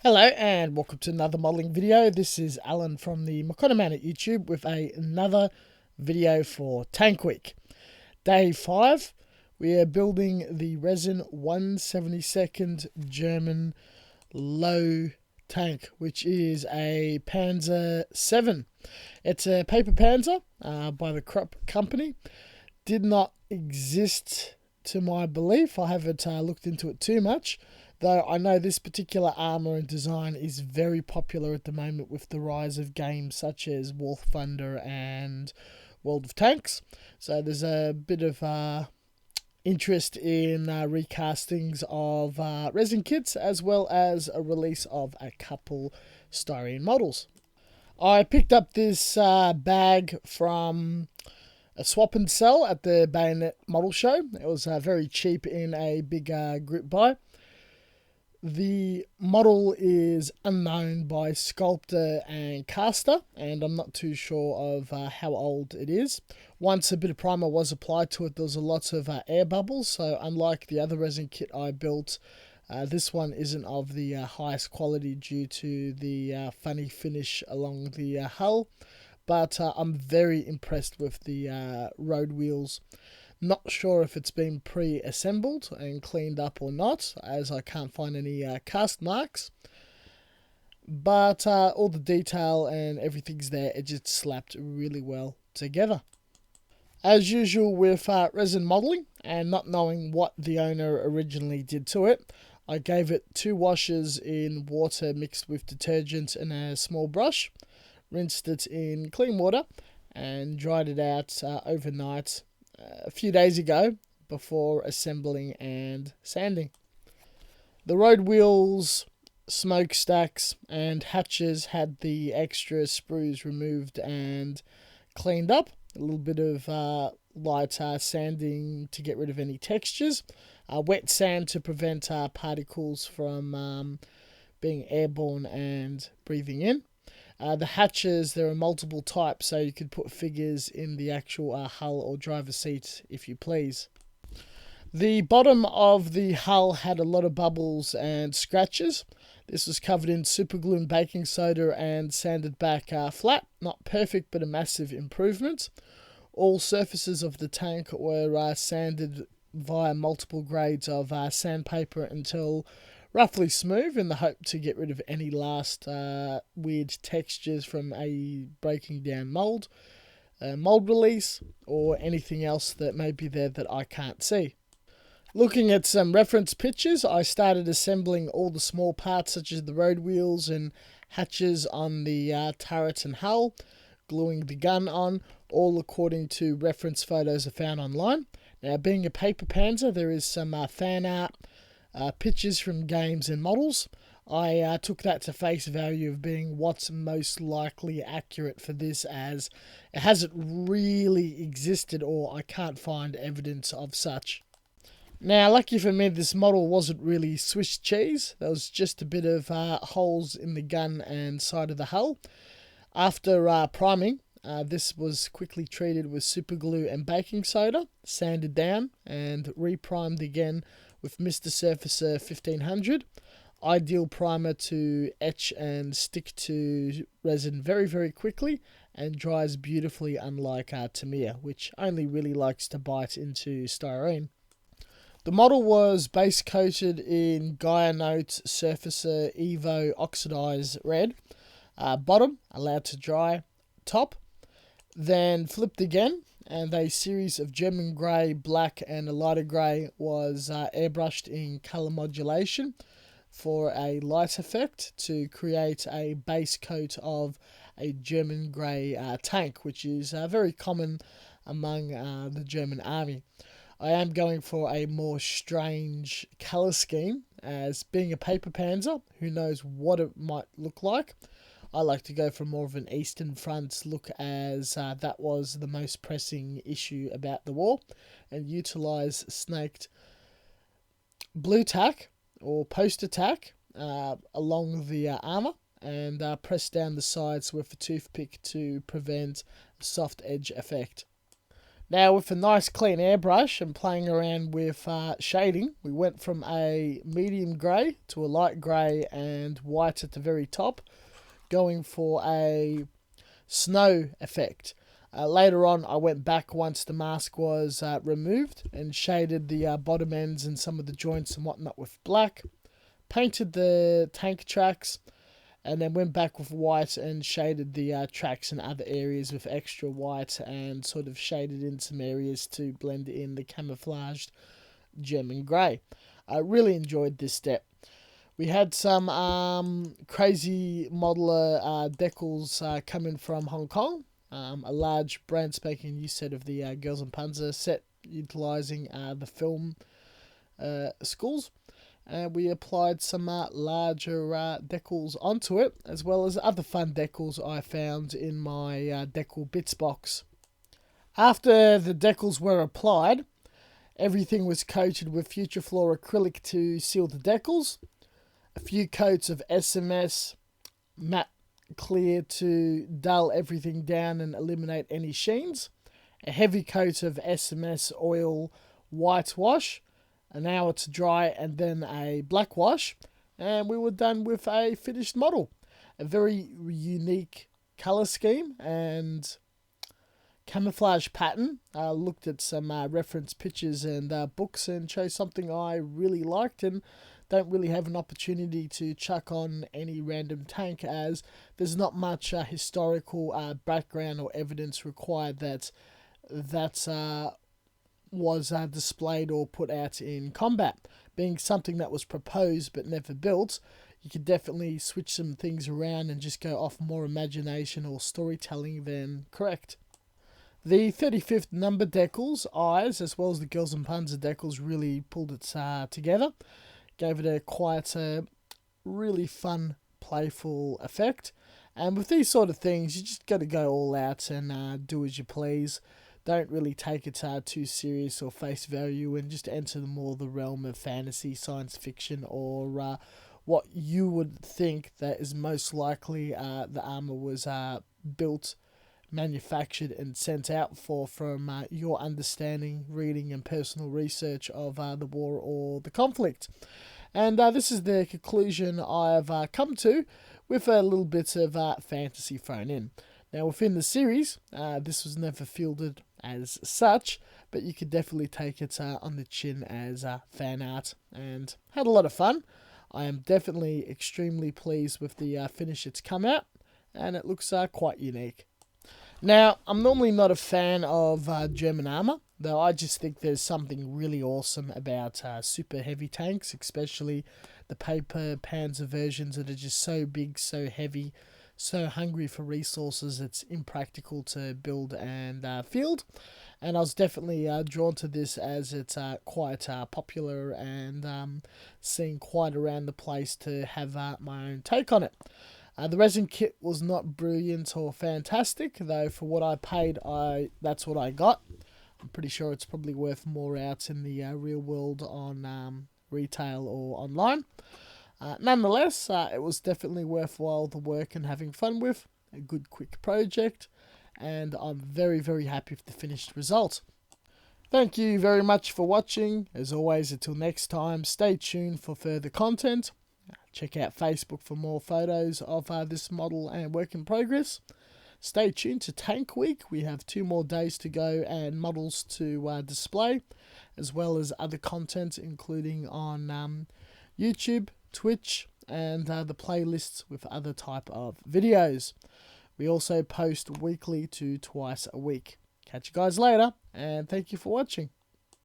Hello and welcome to another modelling video. This is Alan from the McConaughey at YouTube with another video for Tank Week. Day 5, we are building the resin 172nd German low tank, which is a Panzer VII. It's a paper Panzer by the Krupp company. Did not exist to my belief. I haven't looked into it too much. Though I know this particular armour and design is very popular at the moment with the rise of games such as War Thunder and World of Tanks. So there's a bit of interest in recastings of resin kits, as well as a release of a couple styrene models. I picked up this bag from a swap and sell at the Bayonet Model Show. It was very cheap in a big group buy. The model is unknown by sculptor and caster, and I'm not too sure of how old it is. Once a bit of primer was applied to it, there was a lot of air bubbles, so unlike the other resin kit I built, this one isn't of the highest quality due to the funny finish along the hull, but I'm very impressed with the road wheels. Not sure if it's been pre-assembled and cleaned up or not, as I can't find any cast marks. But all the detail and everything's there. It just slapped really well together. As usual with resin modelling and not knowing what the owner originally did to it, I gave it 2 washes in water mixed with detergent and a small brush. Rinsed it in clean water and dried it out overnight a few days ago before assembling and sanding. The road wheels, smokestacks and hatches had the extra sprues removed and cleaned up. A little bit of light sanding to get rid of any textures. Wet sand to prevent particles from being airborne and breathing in. The hatches, there are multiple types, so you could put figures in the actual hull or driver's seat if you please. The bottom of the hull had a lot of bubbles and scratches. This was covered in super glue and baking soda and sanded back flat. Not perfect, but a massive improvement. All surfaces of the tank were sanded via multiple grades of sandpaper until roughly smooth, in the hope to get rid of any last weird textures from a breaking down mold release, or anything else that may be there that I can't see. Looking at some reference pictures, I started assembling all the small parts such as the road wheels and hatches on the turret and hull, gluing the gun on, all according to reference photos I found online. Now, being a paper Panzer, there is some fan art, pictures from games and models. I took that to face value of being what's most likely accurate for this, as it hasn't really existed or I can't find evidence of such. Now, lucky for me, this model wasn't really Swiss cheese. There was just a bit of holes in the gun and side of the hull. After priming, this was quickly treated with super glue and baking soda, sanded down and re-primed again with Mr. Surfacer 1500. Ideal primer to etch and stick to resin very, very quickly and dries beautifully, unlike Tamiya, which only really likes to bite into styrene. The model was base coated in Gaia Note Surfacer Evo Oxidized Red. Bottom, allowed to dry. Top, then flipped again, and a series of German grey, black and a lighter grey was airbrushed in colour modulation for a light effect to create a base coat of a German grey tank, which is very common among the German army. I am going for a more strange colour scheme, as being a paper Panzer, who knows what it might look like. I like to go for more of an Eastern Front look, as that was the most pressing issue about the war, and utilise snaked blue tack or poster tack along the armour and press down the sides with a toothpick to prevent a soft edge effect. Now, with a nice clean airbrush and playing around with shading, we went from a medium grey to a light grey and white at the very top, going for a snow effect. Later on, I went back once the mask was removed and shaded the bottom ends and some of the joints and whatnot with black, painted the tank tracks, and then went back with white and shaded the tracks and other areas with extra white and sort of shaded in some areas to blend in the camouflaged German grey. I really enjoyed this step. We had some crazy modeler decals coming from Hong Kong. A large brand spanking new set of the Girls and Panzer set utilising the film schools. And we applied some larger decals onto it, as well as other fun decals I found in my decal bits box. After the decals were applied, everything was coated with Future Floor acrylic to seal the decals, a few coats of SMS matte clear to dull everything down and eliminate any sheens, a heavy coat of SMS oil whitewash, an hour to dry, and then a black wash, and we were done with a finished model. A very unique colour scheme and camouflage pattern. Looked at some reference pictures and books and chose something I really liked and don't really have an opportunity to chuck on any random tank, as there's not much historical background or evidence required that was displayed or put out in combat. Being something that was proposed but never built, you could definitely switch some things around and just go off more imagination or storytelling than correct. The 35th number decals, eyes, as well as the Girls and Panzer decals really pulled it together. Gave it a quite really fun, playful effect. And with these sort of things, you just got to go all out and do as you please. Don't really take it too serious or face value, and just enter more the realm of fantasy, science fiction, or what you would think that is most likely the armour was built, manufactured and sent out for from your understanding, reading and personal research of the war or the conflict. And this is the conclusion I've come to, with a little bit of fantasy thrown in. Now, within the series, this was never fielded as such, but you could definitely take it on the chin as fan art, and had a lot of fun. I am definitely extremely pleased with the finish it's come out, and it looks quite unique. Now, I'm normally not a fan of German armour, though I just think there's something really awesome about super heavy tanks, especially the paper Panzer versions that are just so big, so heavy, so hungry for resources it's impractical to build and field. And I was definitely drawn to this as it's quite popular and seen quite around the place to have my own take on it. The resin kit was not brilliant or fantastic, though for what I paid, that's what I got. I'm pretty sure it's probably worth more out in the real world on retail or online. Nonetheless, it was definitely worthwhile the work and having fun with. A good quick project, and I'm very, very happy with the finished result. Thank you very much for watching. As always, until next time, stay tuned for further content. Check out Facebook for more photos of this model and work in progress. Stay tuned to Tank Week. We have 2 more days to go and models to display, as well as other content including on YouTube, Twitch, and the playlists with other type of videos. We also post weekly to twice a week. Catch you guys later, and thank you for watching.